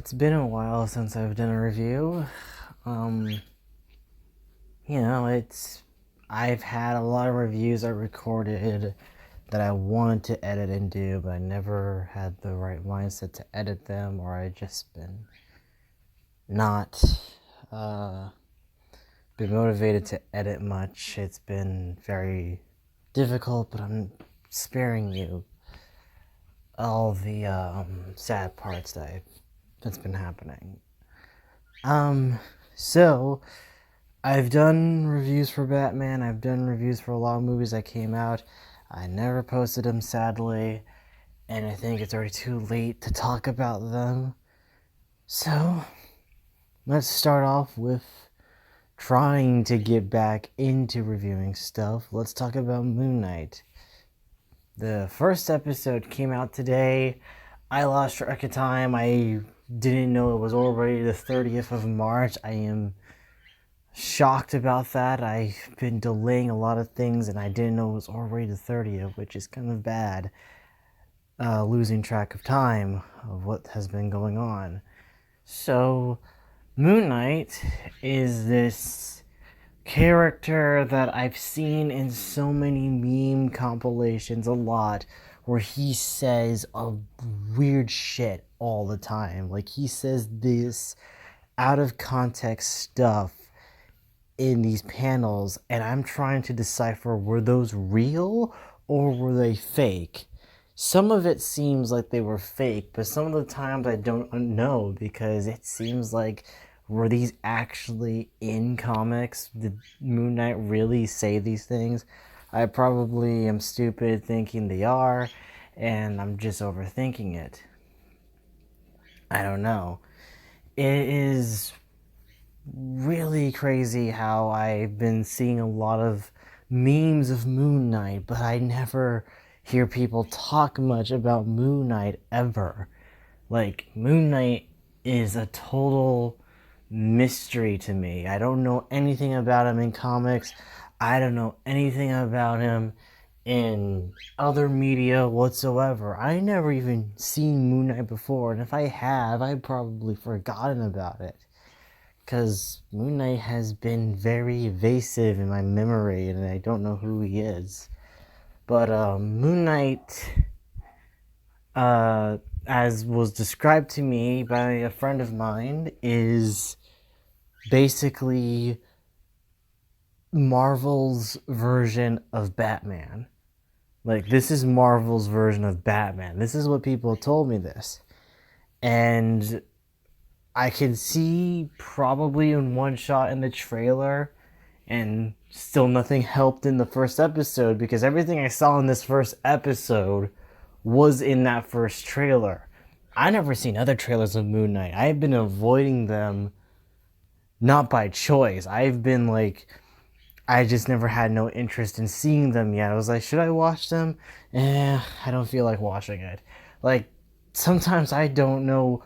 It's been a while since I've done a review. Um, it's I've had a lot of reviews I recorded that I wanted to edit and do, but I never had the right mindset to edit them, or I just not uh, been motivated to edit much. It's been very difficult, but I'm sparing you all the sad parts that's been happening. Um, so I've done reviews for Batman. I've done reviews for a lot of movies that came out. I never posted them, sadly, and I think it's already too late to talk about them. So let's start off with trying to get back into reviewing stuff. Let's talk about Moon Knight. The first episode came out today. I lost track of time. I didn't know it was already the 30th of March. I am shocked about that. I've been delaying a lot of things and I didn't know it was already the 30th, which is kind of bad. Losing track of time of what has been going on. So, Moon Knight is this character that I've seen in so many meme compilations a lot, where he says a weird shit all the time. Like, he says this out of context stuff in these panels, and I'm trying to decipher, were those real or were they fake? Some of it seems like they were fake, but some of the times I don't know, because it seems like, were these actually in comics? Did Moon Knight really say these things? I probably am stupid thinking they are, and I'm just overthinking it. I don't know. It is really crazy how I've been seeing a lot of memes of Moon Knight, but I never hear people talk much about Moon Knight ever. Like, Moon Knight is a total mystery to me. I don't know anything about him in comics. I don't know anything about him in other media whatsoever. I never even seen Moon Knight before, and if I have, I've probably forgotten about it. Because Moon Knight has been very evasive in my memory, and I don't know who he is. But Moon Knight, as was described to me by a friend of mine, is basically Marvel's version of Batman. Like, this is Marvel's version of Batman. This is what people told me this. And I can see probably in one shot in the trailer, and still nothing helped in the first episode, because everything I saw in this first episode was in that first trailer. I never seen other trailers of Moon Knight. I've been avoiding them, not by choice. I've been like, I just never had no interest in seeing them yet. I was like, should I watch them? I don't feel like watching it. Like, sometimes I don't know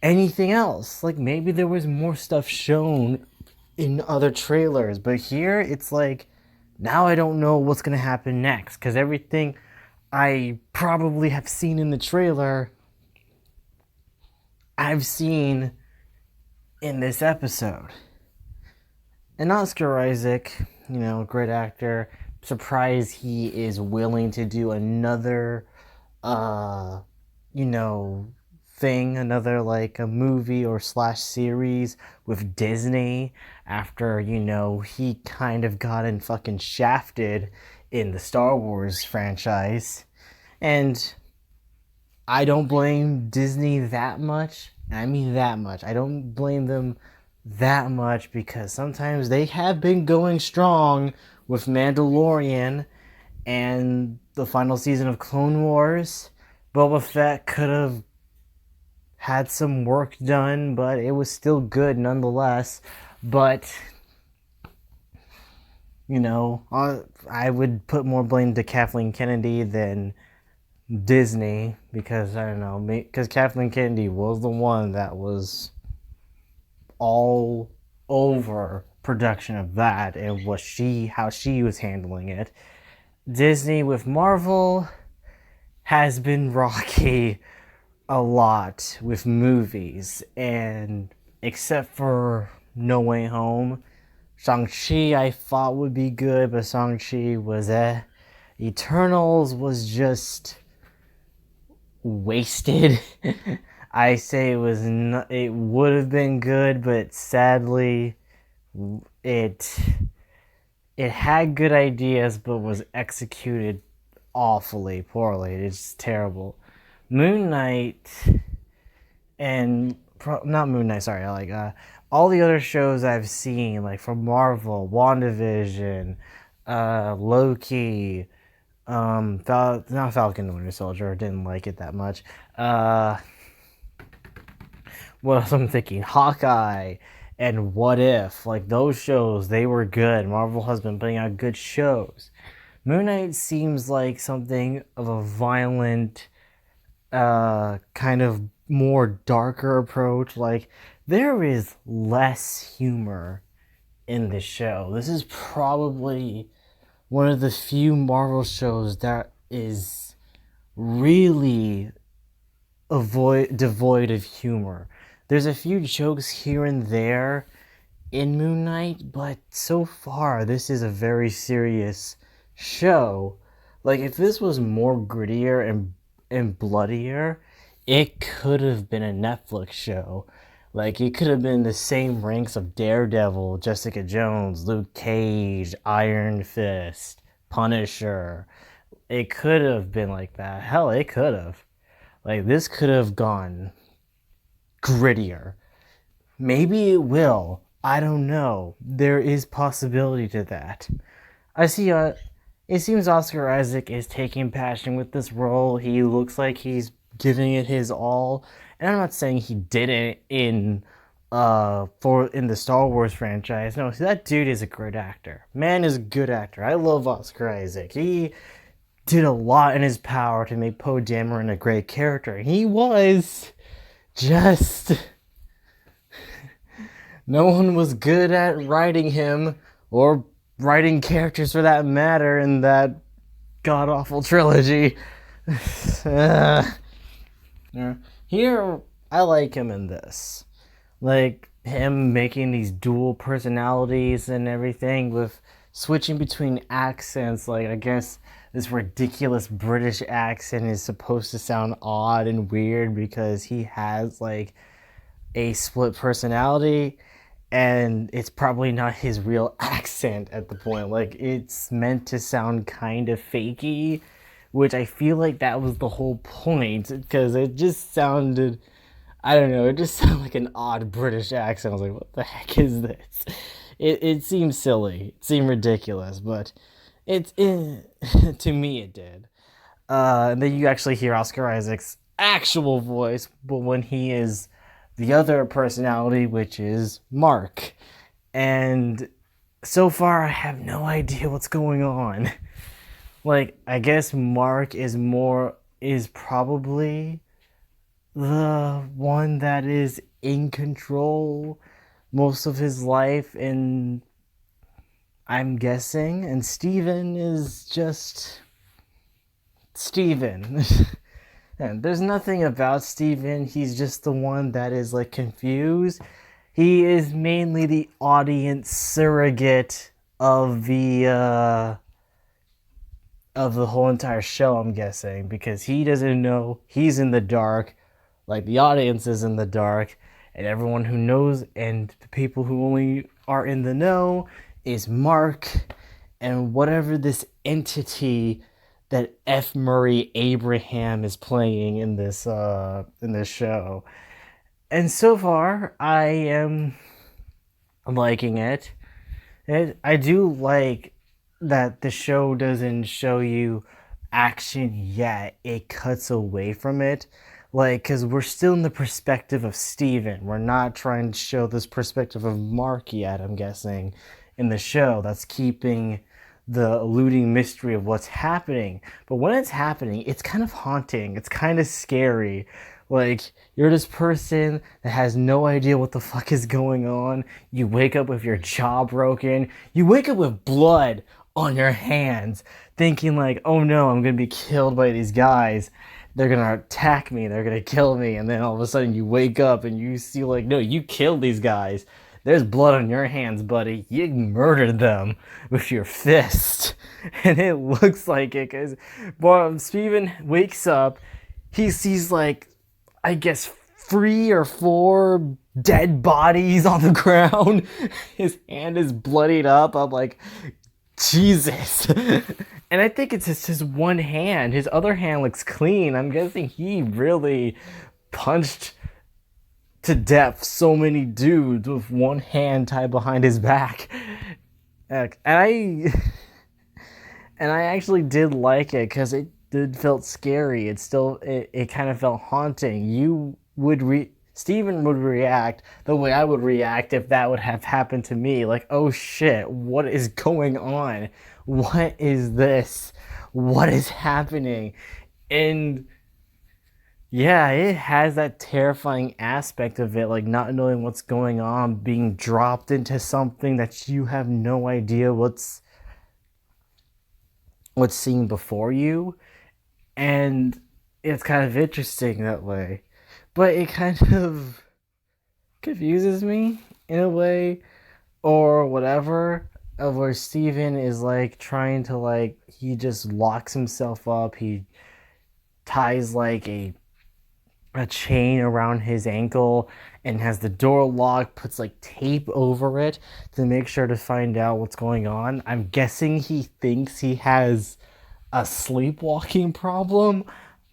anything else. Like, maybe there was more stuff shown in other trailers, but here it's like, now I don't know what's gonna happen next, because everything I probably have seen in the trailer, I've seen in this episode. And Oscar Isaac, great actor. Surprised he is willing to do another, you know, thing, another like a movie or slash series with Disney after, he kind of gotten fucking shafted in the Star Wars franchise. And I don't blame Disney that much. I mean that much. I don't blame them that much, because sometimes they have been going strong with Mandalorian and the final season of Clone Wars. Boba Fett could have had some work done, but it was still good nonetheless. But, I would put more blame to Kathleen Kennedy than Disney, because I don't know, because Kathleen Kennedy was the one that was all over production of that, and how she was handling it. Disney with Marvel has been rocky a lot with movies, and except for No Way Home, Shang-Chi I thought would be good, but Shang-Chi was Eternals was just wasted. I say it would have been good, but sadly it it had good ideas but was executed awfully poorly. It's terrible. Moon Knight and not Moon Knight, sorry, like all the other shows I've seen, like from Marvel, WandaVision, Loki, not Falcon and Winter Soldier, didn't like it that much. What else I'm thinking? Hawkeye and What If, like those shows, they were good. Marvel has been putting out good shows. Moon Knight seems like something of a violent, kind of more darker approach. Like there is less humor in this show. This is probably one of the few Marvel shows that is really devoid of humor. There's a few jokes here and there in Moon Knight, but so far this is a very serious show. Like if this was more grittier and bloodier, it could have been a Netflix show. Like it could have been the same ranks of Daredevil, Jessica Jones, Luke Cage, Iron Fist, Punisher. It could have been like that. Hell, it could have. Like this could have gone grittier. Maybe it will. I don't know. There is possibility to that. I see it seems Oscar Isaac is taking passion with this role. He looks like he's giving it his all. And I'm not saying he didn't in the Star Wars franchise. No, that dude is a great actor. Man is a good actor. I love Oscar Isaac. He did a lot in his power to make Poe Dameron a great character. He was just no one was good at writing him or writing characters for that matter in that god-awful trilogy. Here, I like him in this. Like, him making these dual personalities and everything with switching between accents. Like, I guess this ridiculous British accent is supposed to sound odd and weird because he has, like, a split personality. And it's probably not his real accent at the point. Like, it's meant to sound kind of fakey, which I feel like that was the whole point, because it just sounded, I don't know, it just sounded like an odd British accent. I was like, what the heck is this? It seemed silly. It seemed ridiculous, but to me it did. And then you actually hear Oscar Isaac's actual voice, but when he is the other personality, which is Mark. And so far, I have no idea what's going on. Like, I guess Mark is probably the one that is in control most of his life, and I'm guessing, and Steven is just Steven. And there's nothing about Steven. He's just the one that is like confused. He is mainly the audience surrogate of the whole entire show, I'm guessing, because he doesn't know he's in the dark, like the audience is in the dark, and everyone who knows and the people who only are in the know is Mark and whatever this entity that F. Murray Abraham is playing in this show. And so far, I am liking it. I do like that the show doesn't show you action yet. It cuts away from it. Like, because we're still in the perspective of Steven. We're not trying to show this perspective of Mark yet, I'm guessing, in the show. That's keeping the eluding mystery of what's happening. But when it's happening, it's kind of haunting. It's kind of scary. Like, you're this person that has no idea what the fuck is going on. You wake up with your jaw broken. You wake up with blood on your hands, thinking like, oh no, I'm gonna be killed by these guys. they're gonna attack me, they're gonna kill me, and then all of a sudden you wake up and you see like, no, you killed these guys. There's blood on your hands, buddy. You murdered them with your fist. And it looks like it because Steven wakes up, he sees like, I guess 3 or 4 dead bodies on the ground. His hand is bloodied up. I'm like, Jesus. And I think it's just his one hand. His other hand looks clean. I'm guessing he really punched to death so many dudes with one hand tied behind his back. And I actually did like it because it did felt scary. It kind of felt haunting. Steven would react the way I would react if that would have happened to me. Like, oh shit, what is going on? What is this? What is happening? And yeah, it has that terrifying aspect of it, like not knowing what's going on, being dropped into something that you have no idea what's seen before you. And it's kind of interesting that way. But it kind of confuses me in a way, or whatever, of where Steven is like trying to like, he just locks himself up, he ties like a chain around his ankle and has the door locked, puts like tape over it to make sure to find out what's going on. I'm guessing he thinks he has a sleepwalking problem.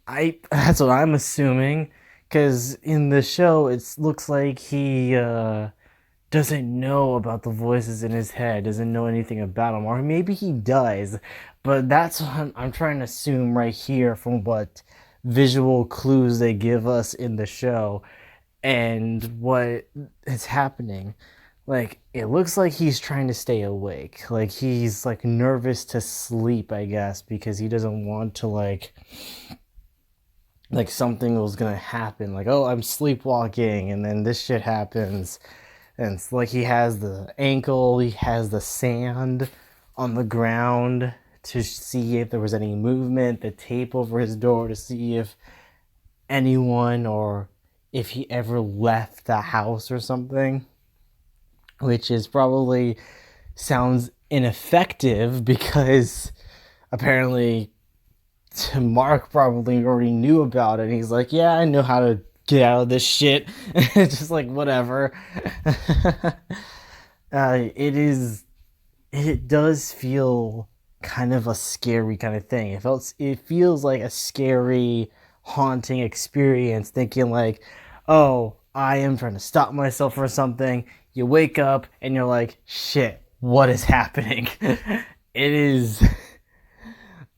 That's what I'm assuming, because in the show it looks like he doesn't know about the voices in his head, doesn't know anything about them, or maybe he does, but that's what I'm trying to assume right here from what visual clues they give us in the show and what is happening. Like, it looks like he's trying to stay awake, like he's like nervous to sleep, I guess, because he doesn't want to like something was gonna happen, like, oh, I'm sleepwalking and then this shit happens. And it's like he has the ankle, he has the sand on the ground to see if there was any movement, the tape over his door to see if anyone or if he ever left the house or something, which is probably sounds ineffective because apparently Mark probably already knew about it. He's like, yeah, I know how to get out of this shit. It's just like, whatever. It does feel kind of a scary kind of thing. It feels like a scary, haunting experience, thinking like, oh, I am trying to stop myself for something. You wake up and you're like, shit, what is happening? It is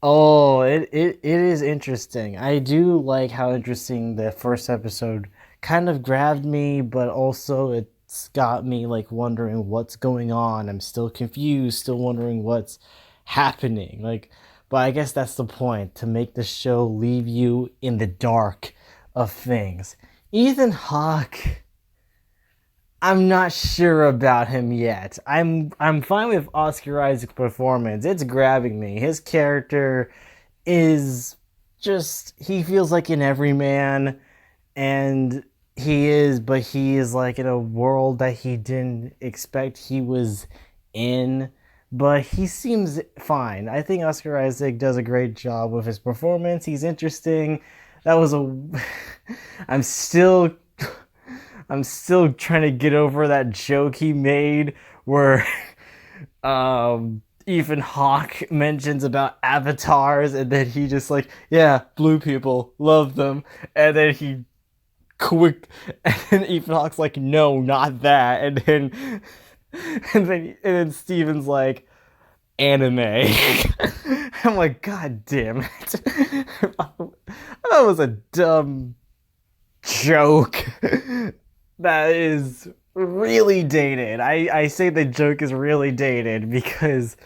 it is interesting. I do like how interesting the first episode kind of grabbed me, but also it's got me like wondering what's going on. I'm still confused, still wondering what's happening. Like, but I guess that's the point, to make the show leave you in the dark of things. Ethan Hawke, I'm not sure about him yet. I'm fine with Oscar Isaac's performance. It's grabbing me. His character is just, he feels like an everyman, and he is like in a world that he didn't expect he was in, but he seems fine. I think Oscar Isaac does a great job with his performance. He's interesting. That was I'm still trying to get over that joke he made where Ethan Hawke mentions about avatars, and then he just like, yeah, blue people, love them, and then and then Ethan Hawke's like, no, not that, and then Steven's like, anime. I'm like, god damn it. That was a dumb joke that is really dated. I say the joke is really dated because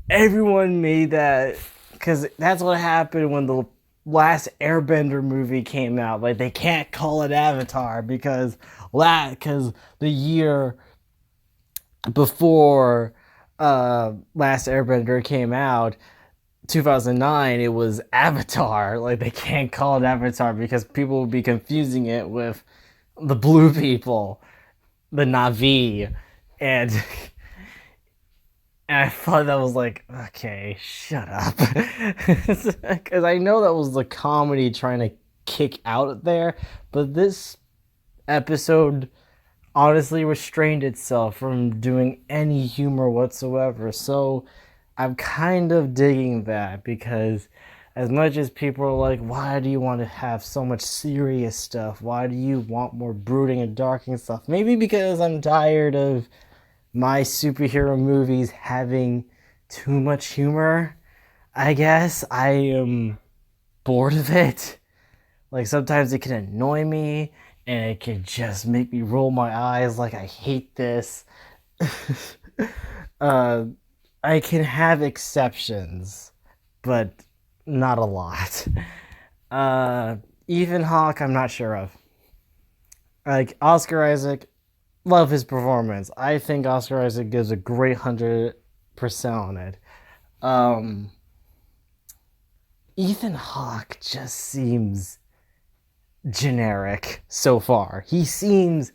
everyone made that, because that's what happened when the last Airbender movie came out. Like, they can't call it Avatar because the year before Last Airbender came out, 2009, it was Avatar. Like, they can't call it Avatar because people will be confusing it with the blue people, the Na'vi, and and I thought that was like, okay, shut up, because I know that was the comedy trying to kick out there, but this episode honestly restrained itself from doing any humor whatsoever. So I'm kind of digging that because as much as people are like, why do you want to have so much serious stuff? Why do you want more brooding and darking stuff? Maybe because I'm tired of my superhero movies having too much humor. I guess I am bored of it. Like sometimes it can annoy me and it can just make me roll my eyes like I hate this. uh, I can have exceptions, but not a lot. Uh, Ethan Hawke, I'm not sure of. Like Oscar Isaac, love his performance. I think Oscar Isaac gives a great 100% on it. Um, Ethan Hawke just seems generic so far. He seems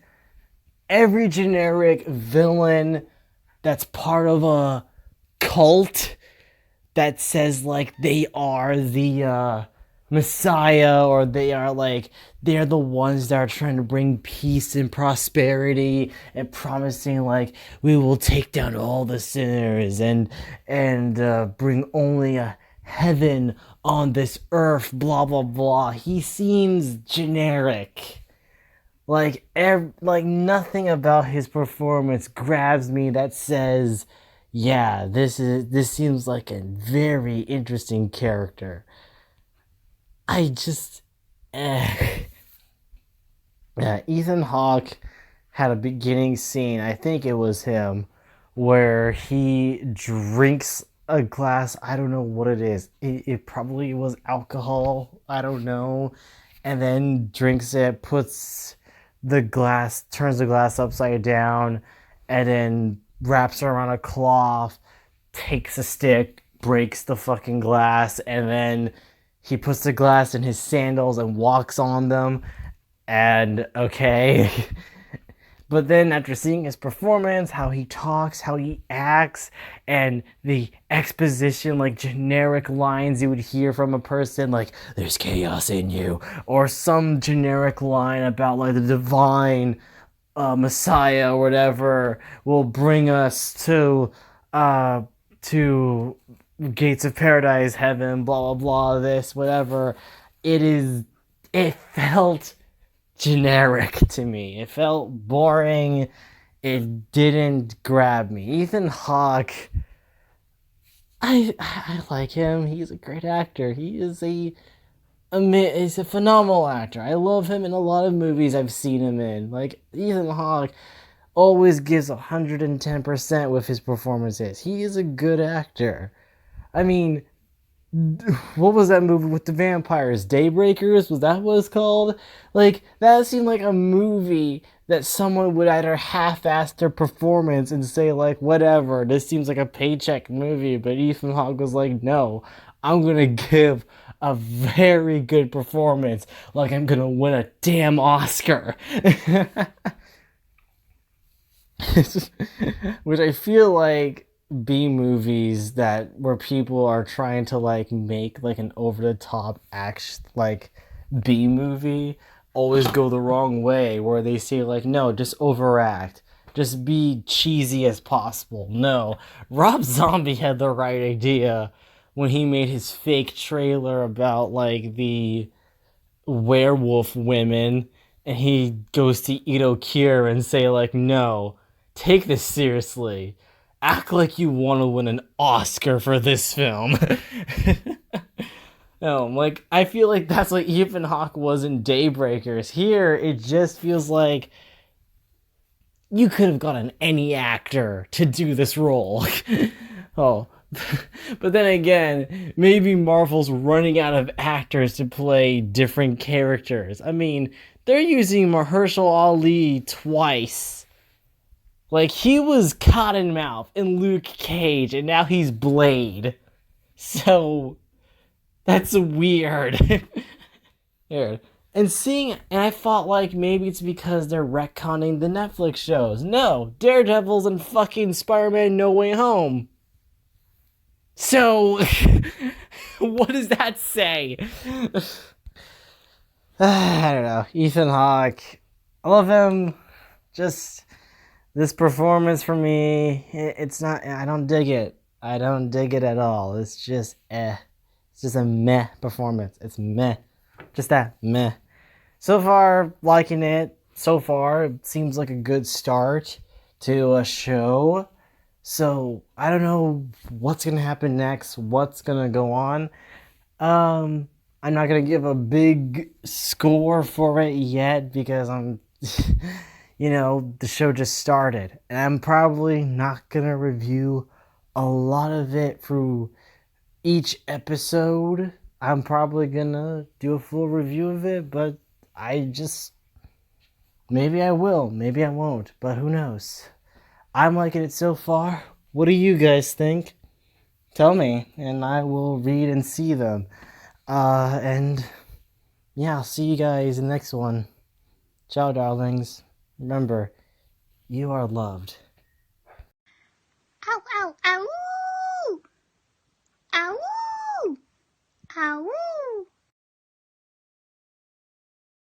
every generic villain that's part of a cult that says like they are the messiah, or they are like they're the ones that are trying to bring peace and prosperity and promising like we will take down all the sinners and bring only a heaven on this earth, blah blah blah. He seems generic. Like nothing about his performance grabs me that says, yeah, this seems like a very interesting character. I just yeah, Ethan Hawke had a beginning scene, I think it was him, where he drinks a glass. I don't know what it is. It probably was alcohol. I don't know. And then drinks it, puts the glass, turns the glass upside down, and then wraps it around a cloth, takes a stick, breaks the fucking glass, and then he puts the glass in his sandals and walks on them. And okay. But then after seeing his performance, how he talks, how he acts, and the exposition, like generic lines you would hear from a person, like, there's chaos in you, or some generic line about like the divine Messiah or whatever will bring us to gates of paradise, heaven, blah blah blah, this, whatever. It felt generic to me. It felt boring. It didn't grab me. Ethan Hawke, I like him. He's a great actor. He's a phenomenal actor. I love him in a lot of movies I've seen him in. Like Ethan Hawke always gives 110% with his performances. He is a good actor. I mean, what was that movie with the vampires? Daybreakers? Was that what it's called? Like, that seemed like a movie that someone would either half-ass their performance and say, like, whatever, this seems like a paycheck movie, but Ethan Hawke was like, no, I'm gonna give a very good performance, like I'm gonna win a damn Oscar. Which I feel like B movies that where people are trying to like make like an over the top action like B movie always go the wrong way, where they say like, no, just overact, just be cheesy as possible. No, Rob Zombie had the right idea when he made his fake trailer about like the werewolf women, and he goes to Edo Kier and say like, no, take this seriously, act like you want to win an Oscar for this film. No, like I feel like that's what Ethan Hawke was in Daybreakers. Here it just feels like you could have gotten any actor to do this role. Oh, but then again, maybe Marvel's running out of actors to play different characters. I mean, they're using Mahershala Ali twice. Like, he was Cottonmouth in Luke Cage, and now he's Blade. So that's weird. Weird. And I thought like maybe it's because they're retconning the Netflix shows. No, Daredevil's and fucking Spider-Man No Way Home. So, what does that say? I don't know. Ethan Hawke, I love him. Just this performance for me, it's not. I don't dig it. I don't dig it at all. It's just It's just a meh performance. It's meh. Just that meh. So far, liking it. So far, it seems like a good start to a show. So I don't know what's gonna happen next. What's gonna go on? I'm not gonna give a big score for it yet because the show just started, and I'm probably not gonna review a lot of it through each episode. I'm probably gonna do a full review of it, but I just maybe I will, maybe I won't, but who knows? I'm liking it so far. What do you guys think? Tell me, and I will read and see them. And yeah, I'll see you guys in the next one. Ciao, darlings. Remember, you are loved. Ow, ow, ow! Ow! Ow!